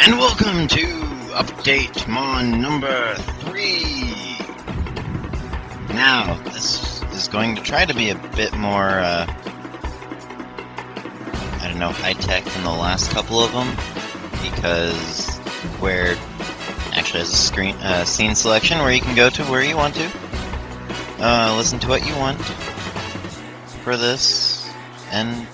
And welcome to Updatemon number 3! Now, this is going to try to be a bit more, I don't know, high-tech than the last couple of them, because where actually has a scene selection where you can go to where you want to, listen to what you want for this, and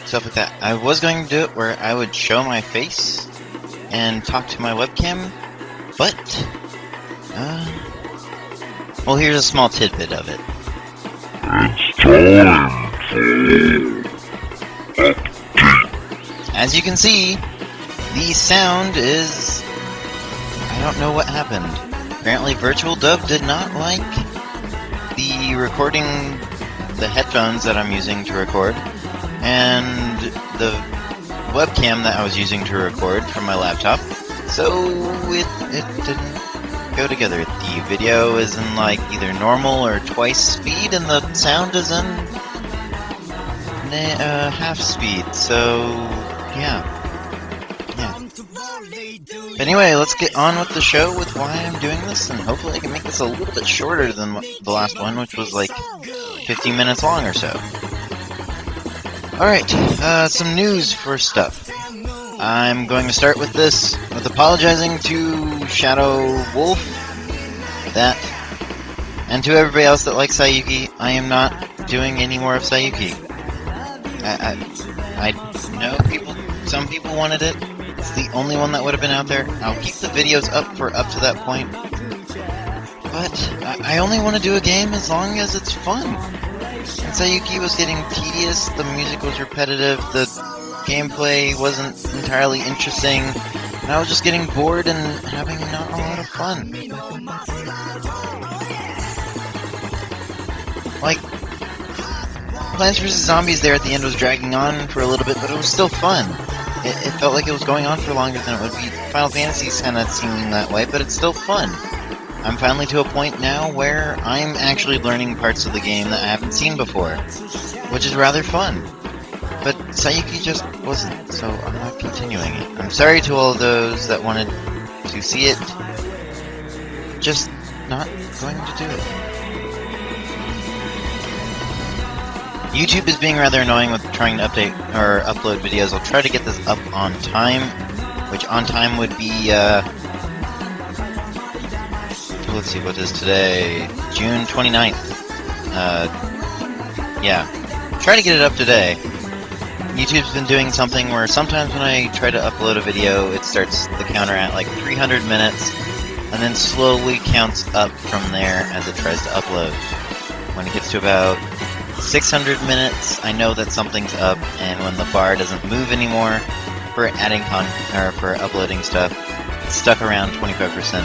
stuff like that. I was going to do it where I would show my face and talk to my webcam, but, well, here's a small tidbit of it. It's time for update. As you can see, the sound is... I don't know what happened. Apparently Virtual Dub did not like the recording, the headphones that I'm using to record, and the webcam that I was using to record from my laptop, so it didn't go together. The video is in like either normal or twice speed, and the sound is in half speed, so yeah. But anyway, let's get on with the show with why I'm doing this, and hopefully I can make this a little bit shorter than the last one, which was like 15 minutes long or so. Alright, some news first up. I'm going to start with this, with apologizing to Shadow Wolf, and to everybody else that likes Sayuki. I am not doing any more of Sayuki. I know some people wanted it. It's the only one that would have been out there. I'll keep the videos up to that point. But I only want to do a game as long as it's fun. Sayuki was getting tedious, the music was repetitive, the gameplay wasn't entirely interesting, and I was just getting bored and having not a lot of fun. Like, Plants vs. Zombies there at the end was dragging on for a little bit, but it was still fun. It felt like it was going on for longer than it would be. Final Fantasy's kind of seeming that way, but it's still fun. I'm finally to a point now where I'm actually learning parts of the game that I haven't seen before, which is rather fun. But Sayuki just wasn't, so I'm not continuing it. I'm sorry to all of those that wanted to see it, just not going to do it. YouTube is being rather annoying with trying to update or upload videos. I'll try to get this up on time, which on time would be, let's see, what is today? June 29th. Yeah. Try to get it up today. YouTube's been doing something where sometimes when I try to upload a video, it starts the counter at like 300 minutes, and then slowly counts up from there as it tries to upload. When it gets to about 600 minutes, I know that something's up, and when the bar doesn't move anymore for adding for uploading stuff, it's stuck around 25%.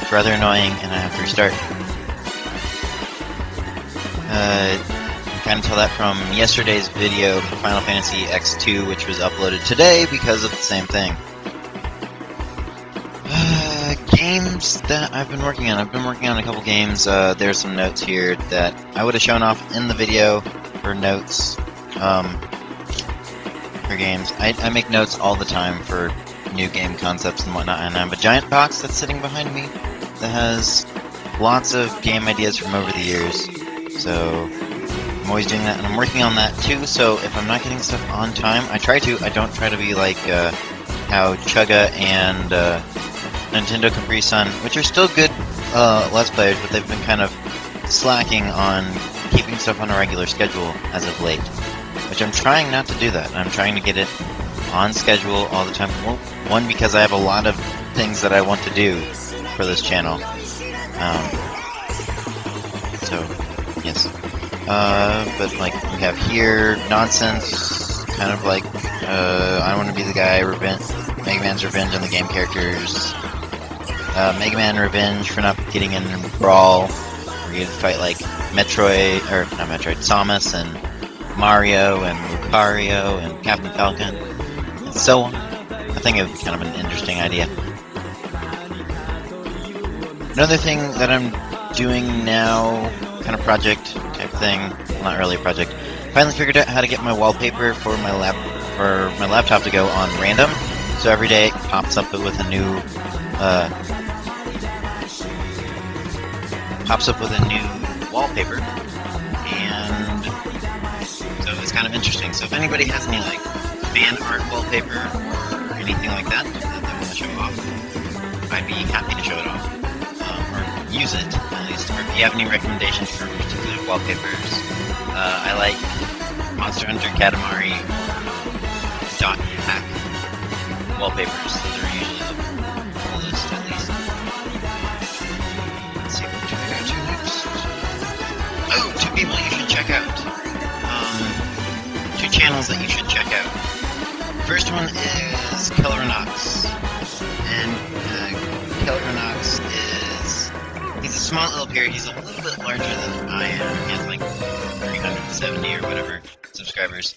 It's rather annoying, and I have to restart. Kind of tell that from yesterday's video for Final Fantasy X2, which was uploaded today because of the same thing. Games that I've been working on. I've been working on a couple games. There's some notes here that I would have shown off in the video for notes for games. I make notes all the time for new game concepts and whatnot, and I have a giant box that's sitting behind me that has lots of game ideas from over the years. So I'm always doing that, and I'm working on that too. So if I'm not getting stuff on time, I try to. I don't try to be like how Chugga and Nintendo Capri-Sun, which are still good Let's Players, but they've been kind of slacking on keeping stuff on a regular schedule as of late. Which I'm trying not to do that. I'm trying to get it on schedule all the time. Well, one, because I have a lot of things that I want to do for this channel. So, yes. But like, we have here, nonsense, kind of like, I want to be the guy, Mega Man's revenge on the game characters. Mega Man revenge for not getting in Brawl. We're gonna fight like Samus and Mario and Lucario and Captain Falcon, and so on. I think it would be kind of an interesting idea. Another thing that I'm doing now, kind of project type thing, well, not really a project, finally figured out how to get my wallpaper for my laptop to go on random. So every day it pops up with a new wallpaper, and so it's kind of interesting. So if anybody has any like fan art wallpaper or anything like that they want to show off, I'd be happy to show it off, or use it at least. Or if you have any recommendations for particular wallpapers, I like Monster Hunter Katamari dot hack wallpapers. Those are usually the coolest, at least. Let's see, what should I go to next? Oh, two people you should check out. Two channels that you should check out. First one is Kellernox, and Kellernox he's a small LPer. He's a little bit larger than I am. He has like 370 or whatever subscribers.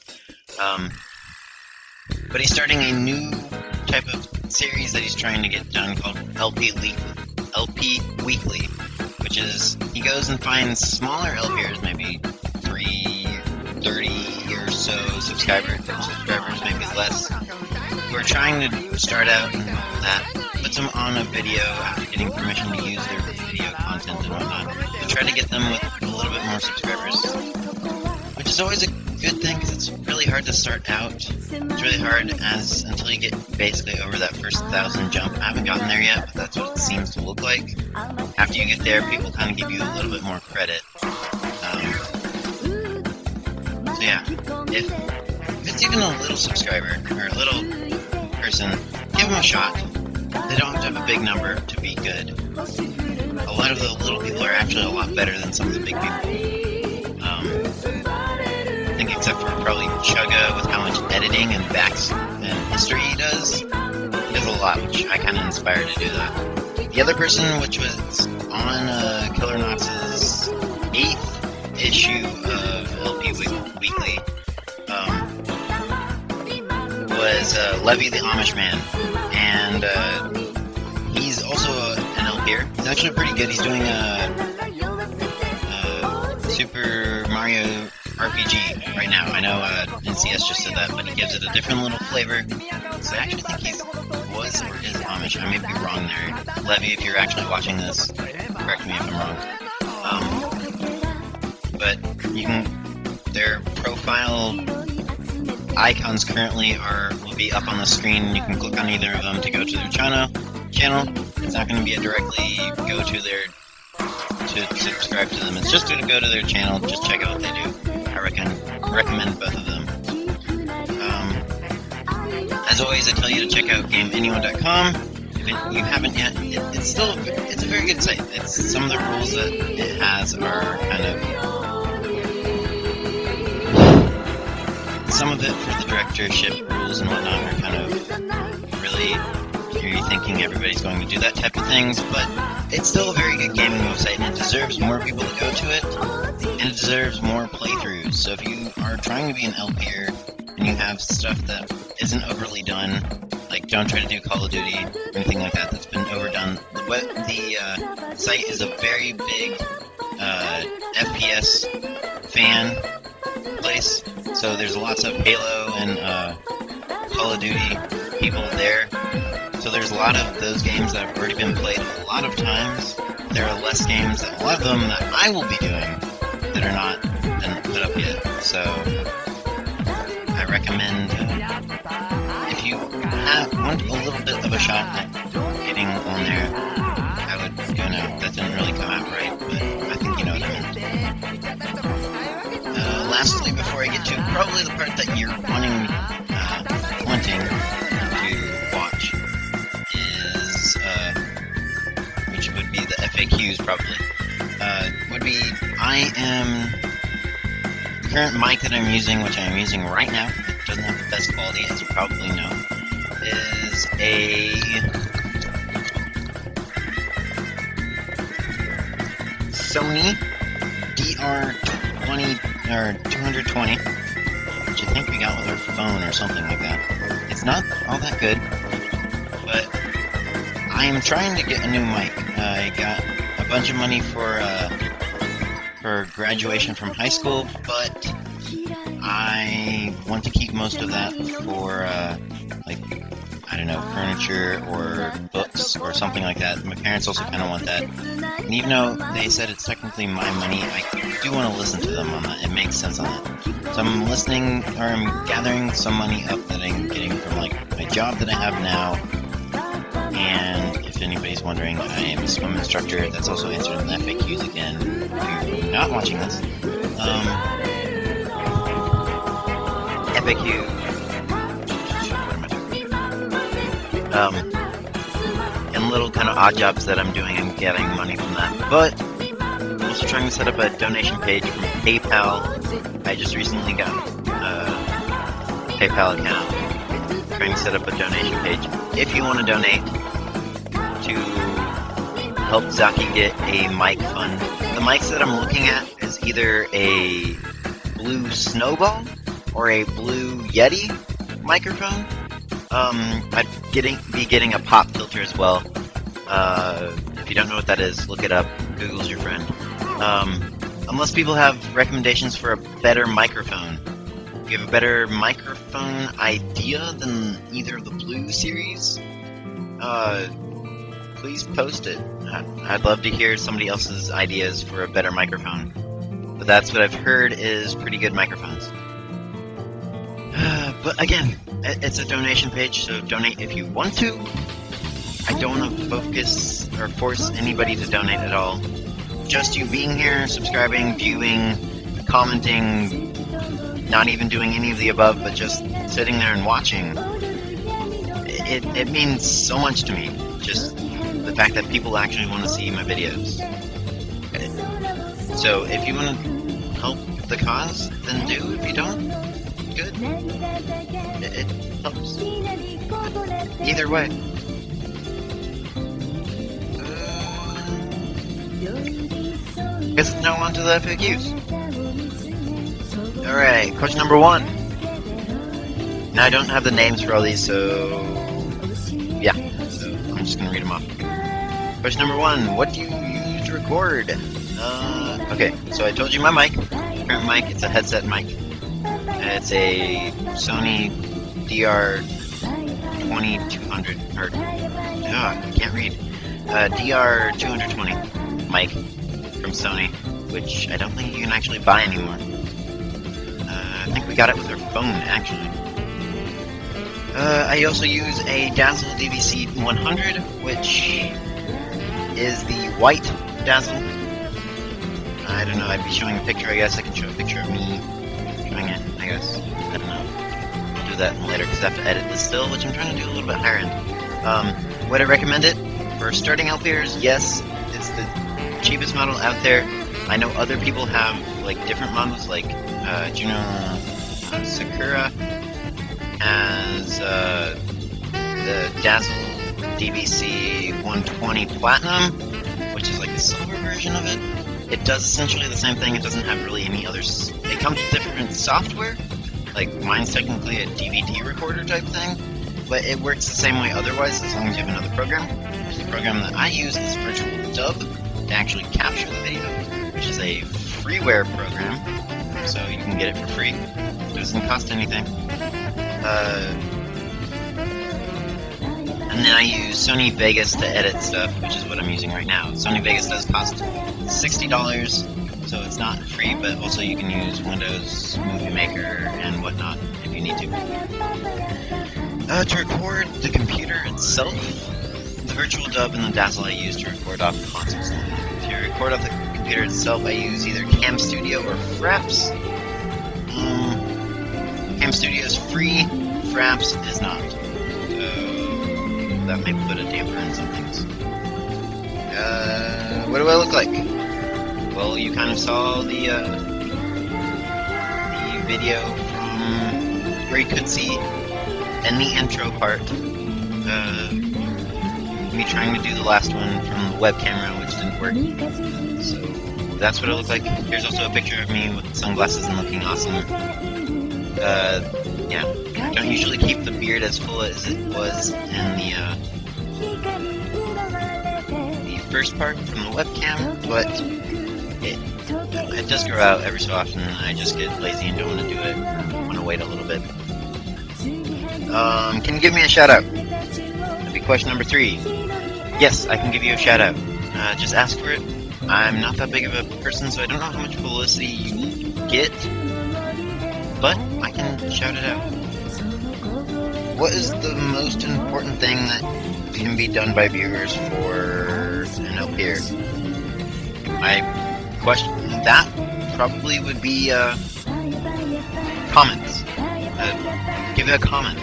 But he's starting a new type of series that he's trying to get done called LP Weekly, which is he goes and finds smaller LPers, maybe 30 or so subscribers, maybe less, who are trying to start out and that, puts them on a video after getting permission to use their video content and whatnot, to try to get them with a little bit more subscribers, which is always a good thing, because it's really hard to start out. It's really hard until you get basically over that first 1,000 jump. I haven't gotten there yet, but that's what it seems to look like. After you get there, people kind of give you a little bit more credit. So yeah, if it's even a little subscriber, or a little person, give them a shot. They don't have to have a big number to be good. A lot of the little people are actually a lot better than some of the big people. I think except for probably Chugga with how much editing and history he does. He does a lot, which I kind of inspired to do that. The other person, which was on Kellernox's 8th issue of LP Weekly, was Levy the Amish Man, and he's also an LPer. He's actually pretty good. He's doing a Super Mario RPG right now. I know NCS just said that, but he gives it a different little flavor. So I actually think he was or is Amish. I may be wrong there. Levy, if you're actually watching this, correct me if I'm wrong. But you can, their profile icons currently will be up on the screen. You can click on either of them to go to their channel. It's not going to be a directly go to their to subscribe to them. It's just to go to their channel, just check out what they do. I recommend both of them. As always, I tell you to check out GameAnyone.com. If you haven't yet, it's a very good site. Some of the rules that it has are kind of, some of it for the directorship rules and whatnot are kind of really, you're thinking everybody's going to do that type of things, but it's still a very good gaming website, and it deserves more people to go to it, and it deserves more playthroughs. So if you are trying to be an LPer and you have stuff that isn't overly done, like, don't try to do Call of Duty or anything like that. That's been overdone. The site is a very big FPS fan place, so there's lots of Halo and Call of Duty people there. So there's a lot of those games that have already been played a lot of times. There are less games, a lot of them that I will be doing that are not been put up yet. So I recommend if you want a little bit of a shot at getting on there, I would go now. That didn't really come out right, but I think you know what I mean. Lastly, before I get to probably the part that you're wanting to watch is, which would be the FAQs probably, would be the current mic that I'm using, which I'm using right now, it doesn't have the best quality as you probably know, is a Sony DR220, which I think we got with our phone or something like that. It's not all that good, but I am trying to get a new mic. I got a bunch of money for graduation from high school, but I want to keep most of that for like, I don't know, furniture or books or something like that. My parents also kind of want that. And even though they said it's technically my money, I do want to listen to them on that. It makes sense on that. So I'm listening, or I'm gathering some money up that I'm getting from like my job that I have now. And if anybody's wondering, I am a swim instructor. That's also answered in the FAQs again. If you're not watching this, FAQ. And little kind of odd jobs that I'm doing and getting money from that. But I'm also trying to set up a donation page from PayPal. I just recently got a PayPal account. Trying to set up a donation page. If you want to donate to help Zaki get a mic fund. The mics that I'm looking at is either a blue Snowball or a blue Yeti microphone. I'd be getting a pop filter as well. If you don't know what that is, look it up. Google's your friend. Unless people have recommendations for a better microphone. If you have a better microphone idea than either of the Blue series, please post it. I'd love to hear somebody else's ideas for a better microphone. But that's what I've heard is pretty good microphones. But again, it's a donation page, so donate if you want to. I don't want to focus or force anybody to donate at all. Just you being here, subscribing, viewing, commenting, not even doing any of the above, but just sitting there and watching. It means so much to me. Just the fact that people actually want to see my videos. So if you want to help the cause, then do. If you don't, good. It helps. Either way. Guess now on to the FAQs. Alright, question number 1. Now I don't have the names for all these, so yeah. So I'm just gonna read them off. Question number 1. What do you use to record? Okay, so I told you my mic. Current mic, it's a headset mic. It's a Sony DR2200, or, I can't read. DR220 mic from Sony, which I don't think you can actually buy anymore. I think we got it with our phone, actually. I also use a Dazzle DVC 100, which is the white Dazzle. I don't know, I'd be showing a picture, I guess. I can show a picture of me showing it, I guess. I don't know. I'll do that later, because I have to edit this still, which I'm trying to do a little bit higher end. Would I recommend it? For starting out players, yes. It's the cheapest model out there. I know other people have, like, different models, like, Juno Sakura has, the Dazzle DVC 120 Platinum, which is like the silver version of it. It does essentially the same thing. It doesn't have really any other... It comes with different software. Like, mine's technically a DVD recorder type thing. but it works the same way otherwise as long as you have another program. The program that I use is Virtual Dub to actually capture the video, which is a freeware program, so you can get it for free. It doesn't cost anything. And then I use Sony Vegas to edit stuff, which is what I'm using right now. Sony Vegas does cost $60, so it's not free, but also you can use Windows Movie Maker and whatnot if you need to. To record the computer itself, the Virtual Dub and the Dazzle I use to record off consoles. To record off the computer itself, I use either Cam Studio or Fraps. Cam Studio is free, Fraps is not. That may put a damper in some things. What do I look like? Well, you kind of saw the video from where you could see in the intro part me trying to do the last one from the web camera, which didn't work. So that's what it looked like. Here's also a picture of me with sunglasses and looking awesome. Yeah, I don't usually keep the beard as full as it was in the first part from the webcam, but it does grow out every so often. I just get lazy and don't want to do it. I want to wait a little bit. Can you give me a shout out? That'd be question number 3. Yes, I can give you a shout out. Just ask for it. I'm not that big of a person, so I don't know how much publicity you get, but I can shout it out. What is the most important thing that can be done by viewers for an LPer? My question, that probably would be comments. Give it a comment.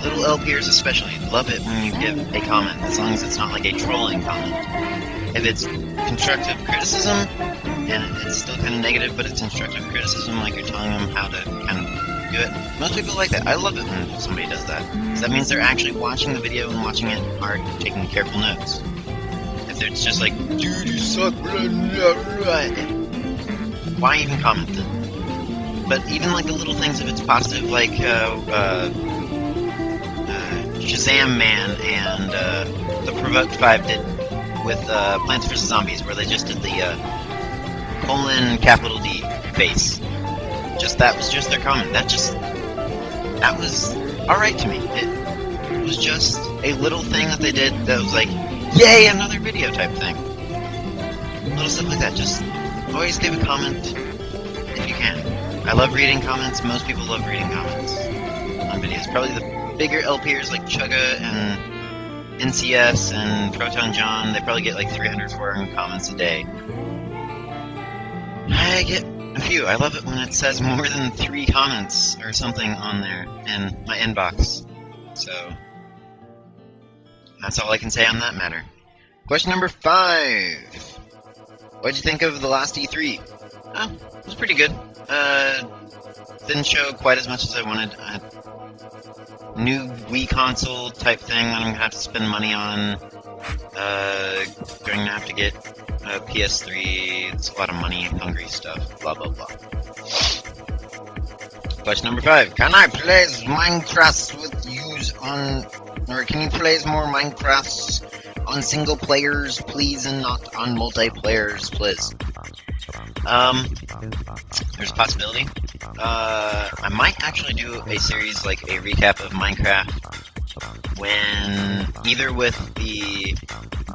Little LPers especially love it when you give a comment, as long as it's not like a trolling comment. If it's constructive criticism, and it's still kind of negative, but it's constructive criticism, like you're telling them how to kind of do it. Most people like that. I love it when somebody does that, because that means they're actually watching the video and watching it are taking careful notes. If it's just like, dude, you suck, blah, blah, blah, why even comment then? But even like the little things, if it's positive, like Shazam Man and the Provoked 5 did with Plants vs. Zombies, where they just did the $D face. That was just their comment. That was alright to me. It was just a little thing that they did that was like, yay, another video type thing. Little stuff like that. Just always give a comment if you can. I love reading comments. Most people love reading comments on videos. Probably the bigger LPers like Chugga and NCS and Proton John, they probably get like 300, 400 comments a day. I get a few. I love it when it says more than 3 comments or something on there in my inbox. So, that's all I can say on that matter. Question number 5. What'd you think of the last E3? Oh, it was pretty good. Didn't show quite as much as I wanted. New Wii console type thing that I'm gonna have to spend money on. Going to have to get a PS3. It's a lot of money, hungry stuff. Blah blah blah. Question number 5. Can I play Minecraft with use on, or can you play more Minecrafts on single players, please, and not on multiplayers, please? There's a possibility. I might actually do a series, like a recap of Minecraft, when either with the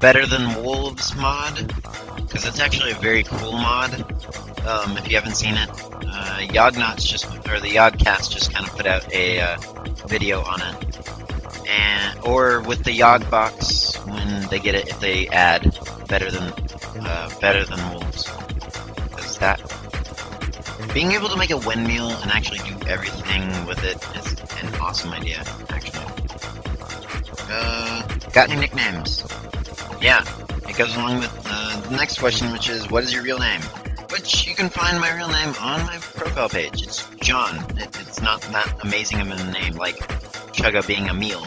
Better Than Wolves mod, because it's actually a very cool mod. If you haven't seen it, the Yogcast just kind of put out a video on it, or with the Yog box when they get it, if they add Better Than Wolves. That being able to make a windmill and actually do everything with it is an awesome idea, actually. Got any nicknames? Yeah, it goes along with the next question, which is, what is your real name? Which you can find my real name on my profile page. It's John. It's not that amazing of a name, like Chugga being a meal.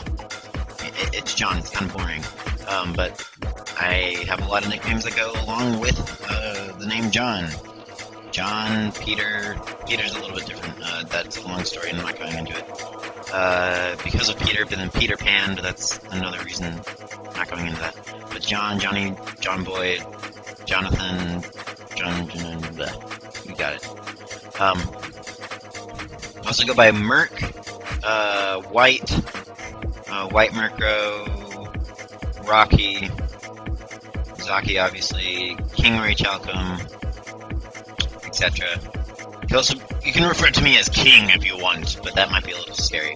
It's John. It's kind of boring. But I have a lot of nicknames that go along with the name John. John, Peter. Peter's a little bit different. That's a long story, and I'm not going into it. because of Peter, but then Peter Pan, but that's another reason, not going into that. But John, Johnny, John Boy, Jonathan, you got it. Also go by Merc, White, White Murkrow, Rocky, Zaki, obviously, King Ray Chalcom, etc. You can refer to me as King if you want, but that might be a little scary.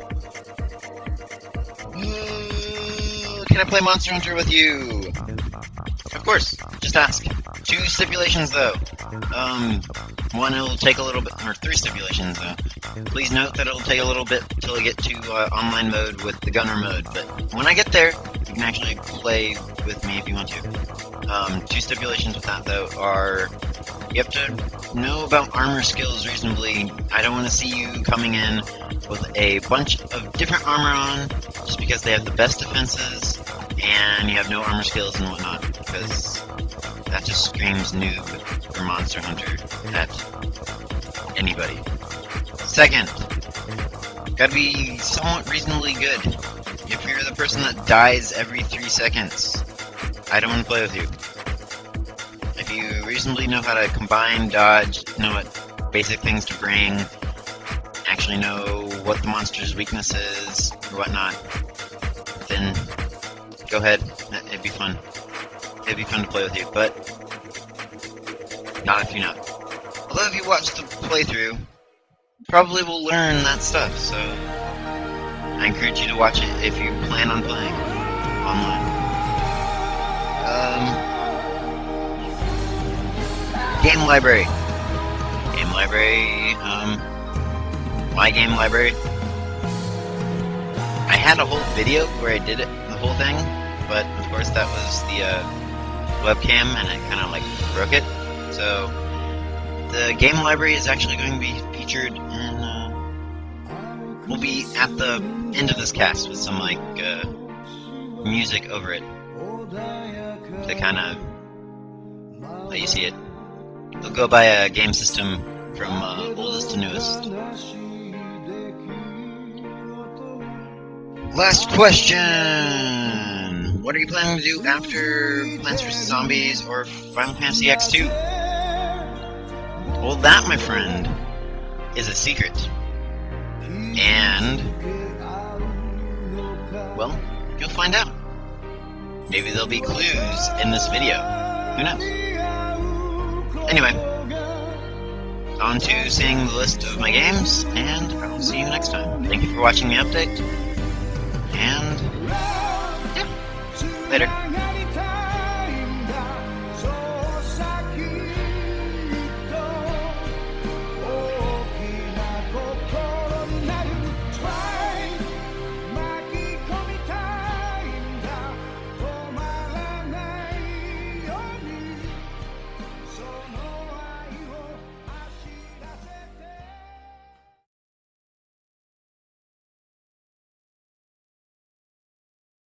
Can I play Monster Hunter with you? Of course, just ask. 2 stipulations though. One, it'll take a little bit, or 3 stipulations though. Please note that it'll take a little bit till I get to online mode with the gunner mode, but when I get there, you can actually play with me if you want to. 2 stipulations with that though are, you have to know about armor skills reasonably. I don't want to see you coming in with a bunch of different armor on just because they have the best defenses and you have no armor skills and whatnot, because that just screams noob for Monster Hunter at anybody. Second, gotta be somewhat reasonably good. If you're the person that dies every 3 seconds, I don't want to play with you. If you reasonably know how to combine, dodge, know what basic things to bring, actually know what the monster's weakness is, or whatnot, then go ahead, it'd be fun. It'd be fun to play with you, but not if you're not. Although if you watch the playthrough, probably will learn that stuff, so I encourage you to watch it if you plan on playing online. Game library. My game library. I had a whole video where I did it, the whole thing, but of course that was the webcam and it kind of like broke it. So the game library is actually going to be featured in, will be at the end of this cast with some like music over it to kind of let you see it. They'll go by a game system from oldest to newest. Last question! What are you planning to do after Plants vs. Zombies or Final Fantasy X2? Well, that, my friend, is a secret. And, well, you'll find out. Maybe there'll be clues in this video. Who knows? Anyway, on to seeing the list of my games, and I'll see you next time. Thank you for watching the update, and yeah, later.